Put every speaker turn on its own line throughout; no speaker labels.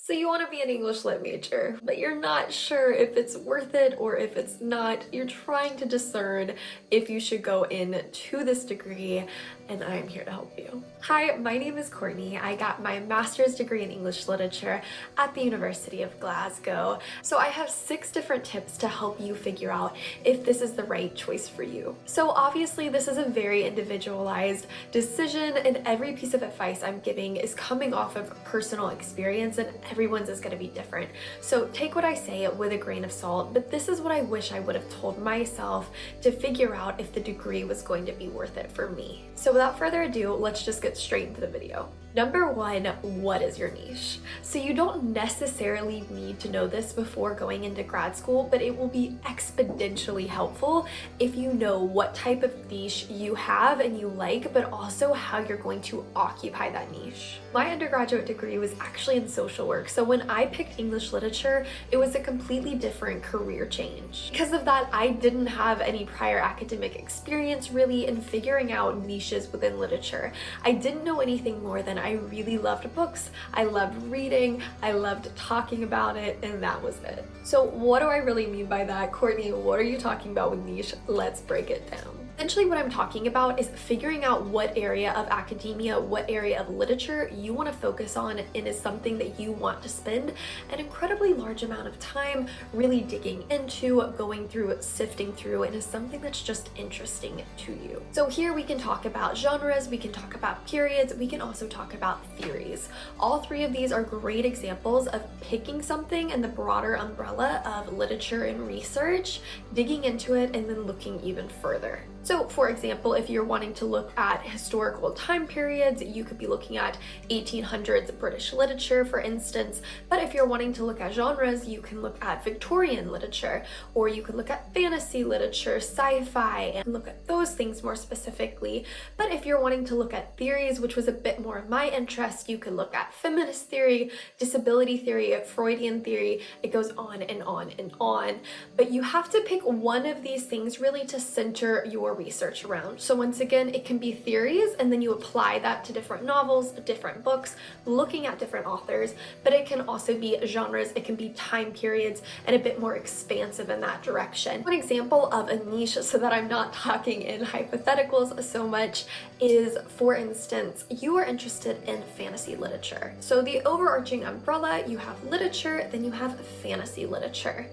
So you want to be an English lit major, but you're not sure if it's worth it or if it's not. You're trying to discern if you should go into this degree, and I'm here to help you. Hi, my name is Courtney. I got my master's degree in English literature at the University of Glasgow. So I have 6 different tips to help you figure out if this is the right choice for you. So obviously this is a very individualized decision, and every piece of advice I'm giving is coming off of personal experience, and everyone's is going to be different. So take what I say with a grain of salt, but this is what I wish I would have told myself to figure out if the degree was going to be worth it for me. So without further ado, let's just get straight into the video. Number 1, what is your niche? So you don't necessarily need to know this before going into grad school, but it will be exponentially helpful if you know what type of niche you have and you like, but also how you're going to occupy that niche. My undergraduate degree was actually in social work, so when I picked English literature, it was a completely different career change. Because of that, I didn't have any prior academic experience really in figuring out niches within literature. I didn't know anything more than I really loved books, I loved reading, I loved talking about it, and that was it. So what do I really mean by that? Courtney, what are you talking about with niche? Let's break it down. Essentially what I'm talking about is figuring out what area of academia, what area of literature you want to focus on and is something that you want to spend an incredibly large amount of time really digging into, going through, sifting through, and is something that's just interesting to you. So here we can talk about genres, we can talk about periods, we can also talk about theories. All 3 of these are great examples of picking something in the broader umbrella of literature and research, digging into it, and then looking even further. So for example, if you're wanting to look at historical time periods, you could be looking at 1800s British literature, for instance. But if you're wanting to look at genres, you can look at Victorian literature, or you could look at fantasy literature, sci-fi, and look at those things more specifically. But if you're wanting to look at theories, which was a bit more of my interest, you could look at feminist theory, disability theory, Freudian theory. It goes on and on and on. But you have to pick one of these things really to center your research around. So once again, it can be theories, and then you apply that to different novels, different books, looking at different authors, but it can also be genres, it can be time periods, and a bit more expansive in that direction. One example of a niche, so that I'm not talking in hypotheticals so much, is, for instance, you are interested in fantasy literature. So the overarching umbrella, you have literature, then you have fantasy literature.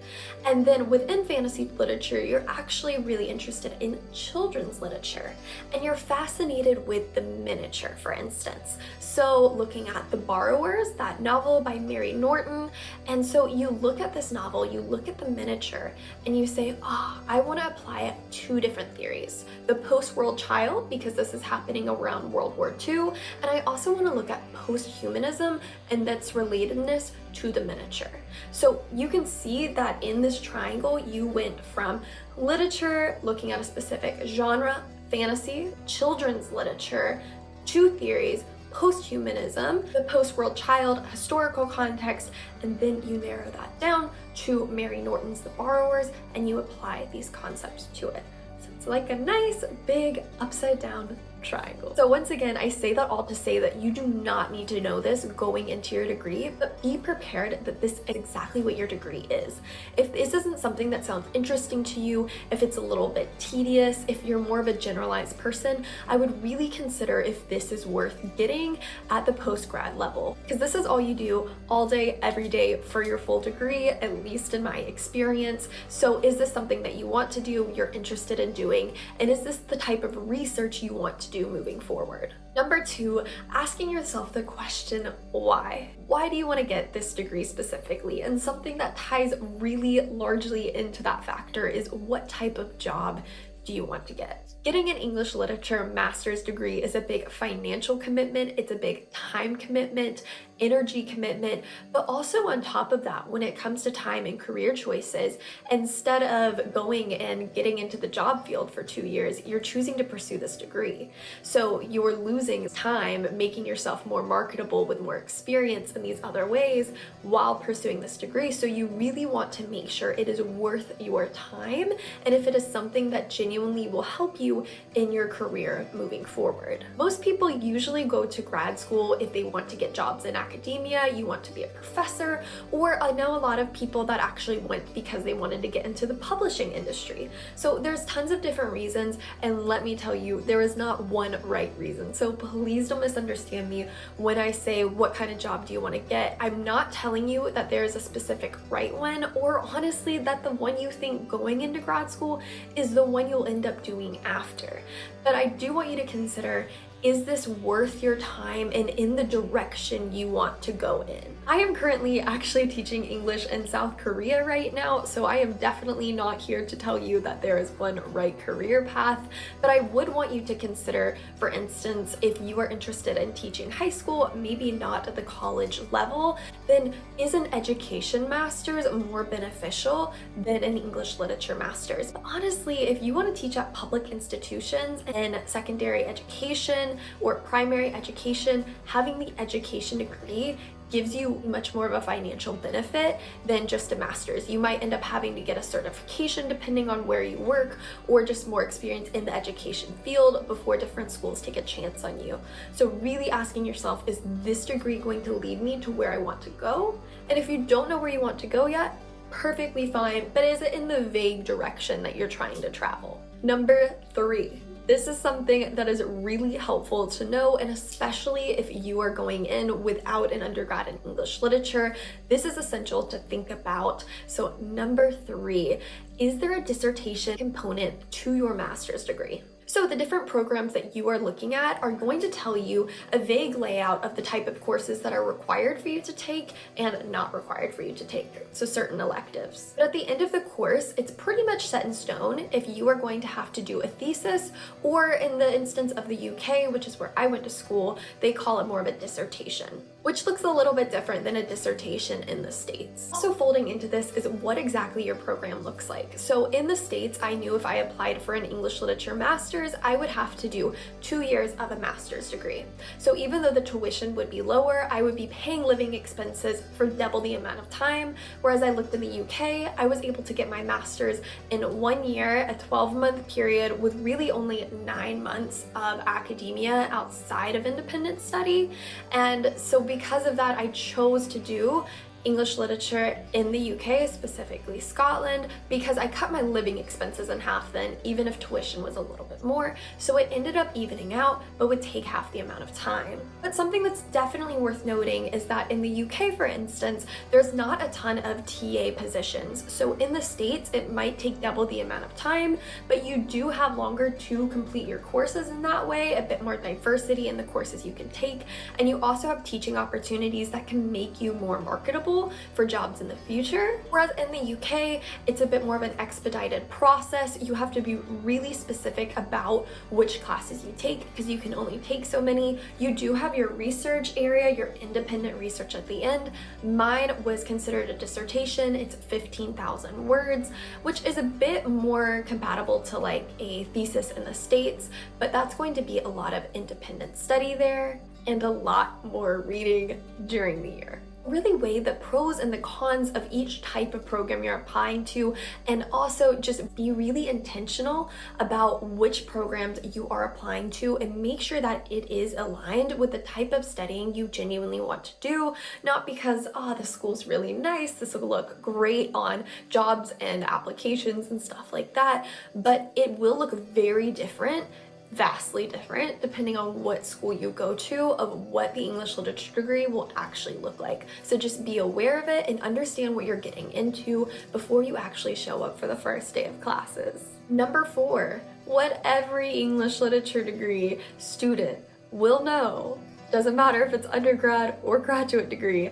And then within fantasy literature, you're actually really interested in children's literature, and you're fascinated with the miniature, for instance. So looking at The Borrowers, that novel by Mary Norton, and so you look at this novel, you look at the miniature, and you say, I want to apply 2 different theories. The post-world child, because this is happening around World War II, and I also want to look at post-humanism and that's relatedness to the miniature. So you can see that in this triangle, you went from literature, looking at a specific genre, fantasy, children's literature, 2 theories, post-humanism, the post-world child, historical context, and then you narrow that down to Mary Norton's The Borrowers, and you apply these concepts to it. So it's like a nice big upside down triangle. So once again, I say that all to say that you do not need to know this going into your degree, but be prepared that this is exactly what your degree is. If this isn't something that sounds interesting to you, if it's a little bit tedious, if you're more of a generalized person, I would really consider if this is worth getting at the post-grad level, because this is all you do all day, every day for your full degree, at least in my experience. So is this something that you want to do, you're interested in doing, and is this the type of research you want to do moving forward? Number 2, asking yourself the question, why? Why do you want to get this degree specifically? And something that ties really largely into that factor is, what type of job do you want to get? Getting an English literature master's degree is a big financial commitment, it's a big time commitment, energy commitment, but also on top of that, when it comes to time and career choices, instead of going and getting into the job field for 2 years, you're choosing to pursue this degree. So you're losing time making yourself more marketable with more experience in these other ways while pursuing this degree. So you really want to make sure it is worth your time, and if it is something that genuinely will help you in your career moving forward. Most people usually go to grad school if they want to get jobs in academia academia, you want to be a professor, or I know a lot of people that actually went because they wanted to get into the publishing industry. So there's tons of different reasons, and let me tell you, there is not one right reason. So please don't misunderstand me when I say what kind of job do you want to get. I'm not telling you that there is a specific right one, or honestly that the one you think going into grad school is the one you'll end up doing after. But I do want you to consider, is this worth your time and in the direction you want to go in? I am currently actually teaching English in South Korea right now, so I am definitely not here to tell you that there is one right career path, but I would want you to consider, for instance, if you are interested in teaching high school, maybe not at the college level, then is an education master's more beneficial than an English literature master's? But honestly, if you want to teach at public institutions in secondary education or primary education, having the education degree gives you much more of a financial benefit than just a master's. You might end up having to get a certification depending on where you work, or just more experience in the education field before different schools take a chance on you. So really asking yourself, is this degree going to lead me to where I want to go? And if you don't know where you want to go yet, perfectly fine, but is it in the vague direction that you're trying to travel? Number 3. This is something that is really helpful to know, and especially if you are going in without an undergrad in English literature, this is essential to think about. So number 3, is there a dissertation component to your master's degree? So the different programs that you are looking at are going to tell you a vague layout of the type of courses that are required for you to take and not required for you to take, so certain electives. But at the end of the course, it's pretty much set in stone if you are going to have to do a thesis, or in the instance of the UK, which is where I went to school, they call it more of a dissertation, which looks a little bit different than a dissertation in the States. Also folding into this is what exactly your program looks like. So in the States, I knew if I applied for an English literature master's, I would have to do 2 years of a master's degree. So even though the tuition would be lower, I would be paying living expenses for double the amount of time. Whereas I looked in the UK, I was able to get my master's in 1 year, a 12-month period with really only 9 months of academia outside of independent study. And so because of that, I chose to do English literature in the UK, specifically Scotland, because I cut my living expenses in half then, even if tuition was a little bit more. So it ended up evening out, but would take half the amount of time. But something that's definitely worth noting is that in the UK, for instance, there's not a ton of TA positions. So in the States, it might take double the amount of time, but you do have longer to complete your courses in that way, a bit more diversity in the courses you can take, and you also have teaching opportunities that can make you more marketable for jobs in the future. Whereas in the UK, it's a bit more of an expedited process. You have to be really specific about which classes you take because you can only take so many. You do have your research area, your independent research at the end. Mine was considered a dissertation. It's 15,000 words, which is a bit more compatible to like a thesis in the States, but that's going to be a lot of independent study there and a lot more reading during the year. Really weigh the pros and the cons of each type of program you're applying to, and also just be really intentional about which programs you are applying to and make sure that it is aligned with the type of studying you genuinely want to do, not because, oh, the school's really nice, this will look great on jobs and applications and stuff like that, but it will look very different, vastly different, depending on what school you go to, of what the English literature degree will actually look like. So just be aware of it and understand what you're getting into before you actually show up for the first day of classes. Number 4, what every English literature degree student will know, doesn't matter if it's undergrad or graduate degree,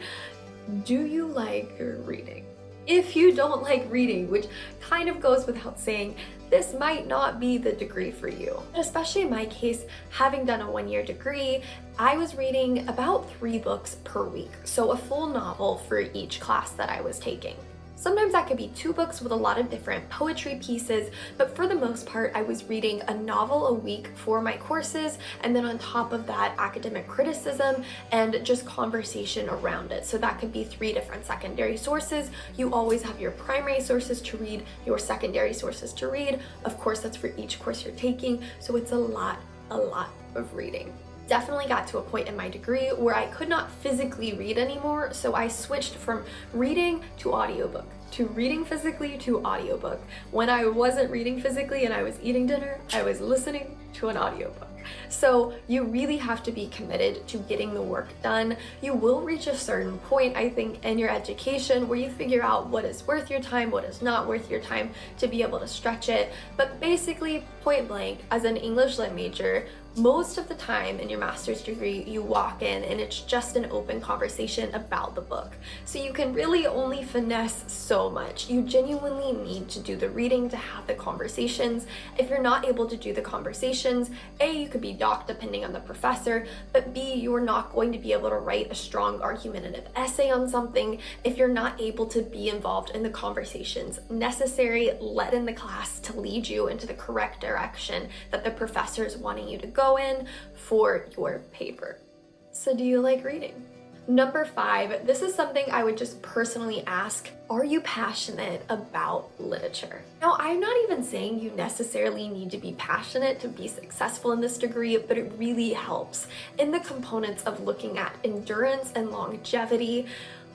do you like reading? If you don't like reading, which kind of goes without saying, this might not be the degree for you. But especially in my case, having done a 1-year degree, I was reading about 3 books per week, so a full novel for each class that I was taking. Sometimes that could be 2 books with a lot of different poetry pieces, but for the most part, I was reading a novel a week for my courses, and then on top of that, academic criticism and just conversation around it. So that could be 3 different secondary sources. You always have your primary sources to read, your secondary sources to read. Of course, that's for each course you're taking, so it's a lot of reading. Definitely got to a point in my degree where I could not physically read anymore, so I switched from reading to audiobook, to reading physically to audiobook. When I wasn't reading physically and I was eating dinner, I was listening to an audiobook. So you really have to be committed to getting the work done. You will reach a certain point, I think, in your education where you figure out what is worth your time, what is not worth your time, to be able to stretch it. But basically, point blank, as an English lit major, most of the time in your master's degree, you walk in and it's just an open conversation about the book. So you can really only finesse so much. You genuinely need to do the reading to have the conversations. If you're not able to do the conversations, A, you could be docked depending on the professor, but B, you're not going to be able to write a strong argumentative essay on something if you're not able to be involved in the conversations necessary, led in the class to lead you into the correct direction that the professor is wanting you to go in for your paper. So do you like reading? Number 5, this is something I would just personally ask, are you passionate about literature? Now, I'm not even saying you necessarily need to be passionate to be successful in this degree, but it really helps in the components of looking at endurance and longevity.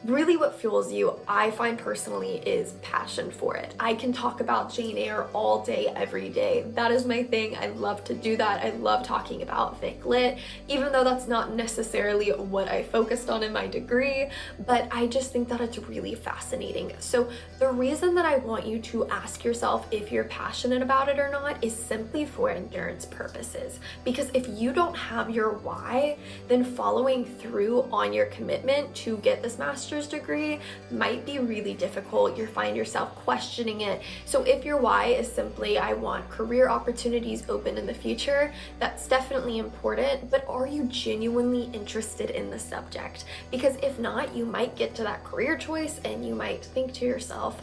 Really what fuels you, I find personally, is passion for it. I can talk about Jane Eyre all day, every day. That is my thing. I love to do that. I love talking about Vic Lit, even though that's not necessarily what I focused on in my degree, but I just think that it's really fascinating. So the reason that I want you to ask yourself if you're passionate about it or not is simply for endurance purposes. Because if you don't have your why, then following through on your commitment to get this master's degree might be really difficult. You'll find yourself questioning it. So if your why is simply, I want career opportunities open in the future, that's definitely important, but are you genuinely interested in the subject? Because if not, you might get to that career choice and you might think to yourself,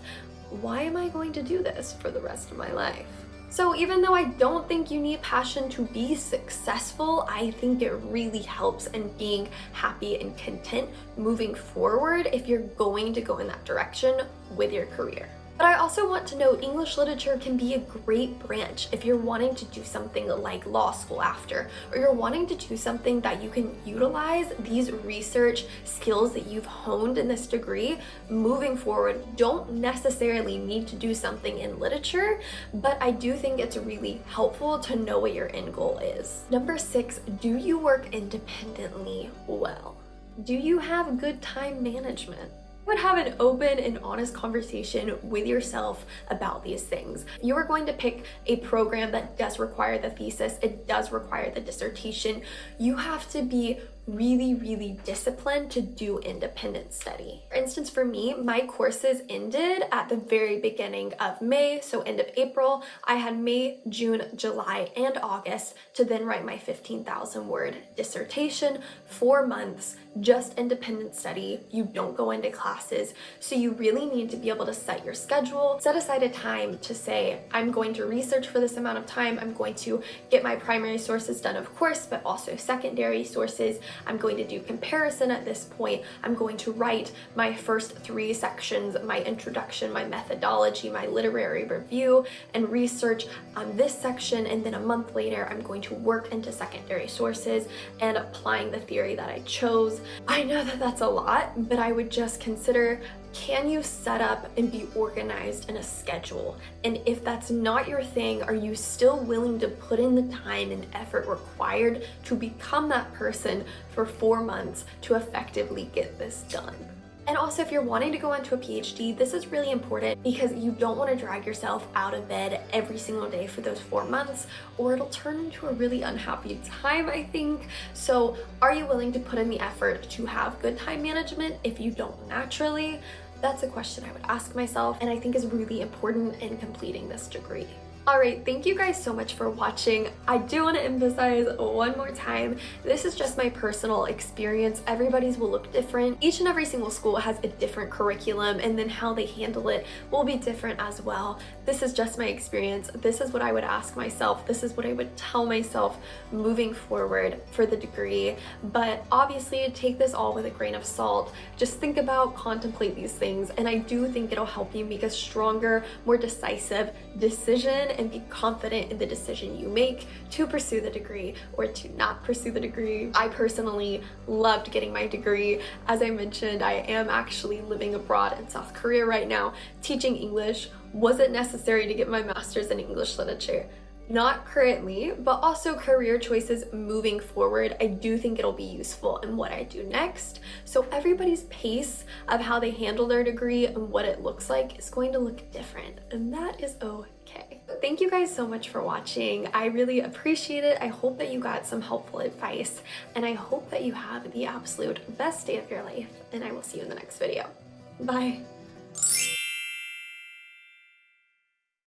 why am I going to do this for the rest of my life? So even though I don't think you need passion to be successful, I think it really helps in being happy and content moving forward if you're going to go in that direction with your career. But I also want to note English literature can be a great branch if you're wanting to do something like law school after, or you're wanting to do something that you can utilize these research skills that you've honed in this degree moving forward. Don't necessarily need to do something in literature, but I do think it's really helpful to know what your end goal is. Number 6, do you work independently well? Do you have good time management? Would have an open and honest conversation with yourself about these things. You are going to pick a program that does require the thesis, it does require the dissertation. You have to be really disciplined to do independent study. For instance, for me, my courses ended at the very beginning of May, so end of April. I had May, June, July, and August to then write my 15,000 word dissertation, 4 months, just independent study. You don't go into classes, so you really need to be able to set your schedule, set aside a time to say, I'm going to research for this amount of time, I'm going to get my primary sources done, of course, but also secondary sources. I'm going to do comparison at this point. I'm going to write my first 3 sections, my introduction, my methodology, my literary review, and research on this section, and then a month later, I'm going to work into secondary sources and applying the theory that I chose. I know that that's a lot, but I would just consider, can you set up and be organized in a schedule? And if that's not your thing, are you still willing to put in the time and effort required to become that person for 4 months to effectively get this done? And also, if you're wanting to go into a PhD, this is really important because you don't want to drag yourself out of bed every single day for those 4 months, or it'll turn into a really unhappy time, I think. So are you willing to put in the effort to have good time management if you don't naturally? That's a question I would ask myself, and I think is really important in completing this degree. Alright, thank you guys so much for watching. I do want to emphasize one more time, this is just my personal experience. Everybody's will look different. Each and every single school has a different curriculum, and then how they handle it will be different as well. This is just my experience. This is what I would ask myself. This is what I would tell myself moving forward for the degree. But obviously, take this all with a grain of salt. Just think about, contemplate these things, and I do think it'll help you make a stronger, more decisive decision and be confident in the decision you make to pursue the degree or to not pursue the degree. I personally loved getting my degree. As I mentioned, I am actually living abroad in South Korea right now, teaching English. Was it necessary to get my master's in English literature? Not currently, but also career choices moving forward. I do think it'll be useful in what I do next. So everybody's pace of how they handle their degree and what it looks like is going to look different, and that is okay. Thank you guys so much for watching. I really appreciate it. I hope that you got some helpful advice, and I hope that you have the absolute best day of your life, and I will see you in the next video. Bye.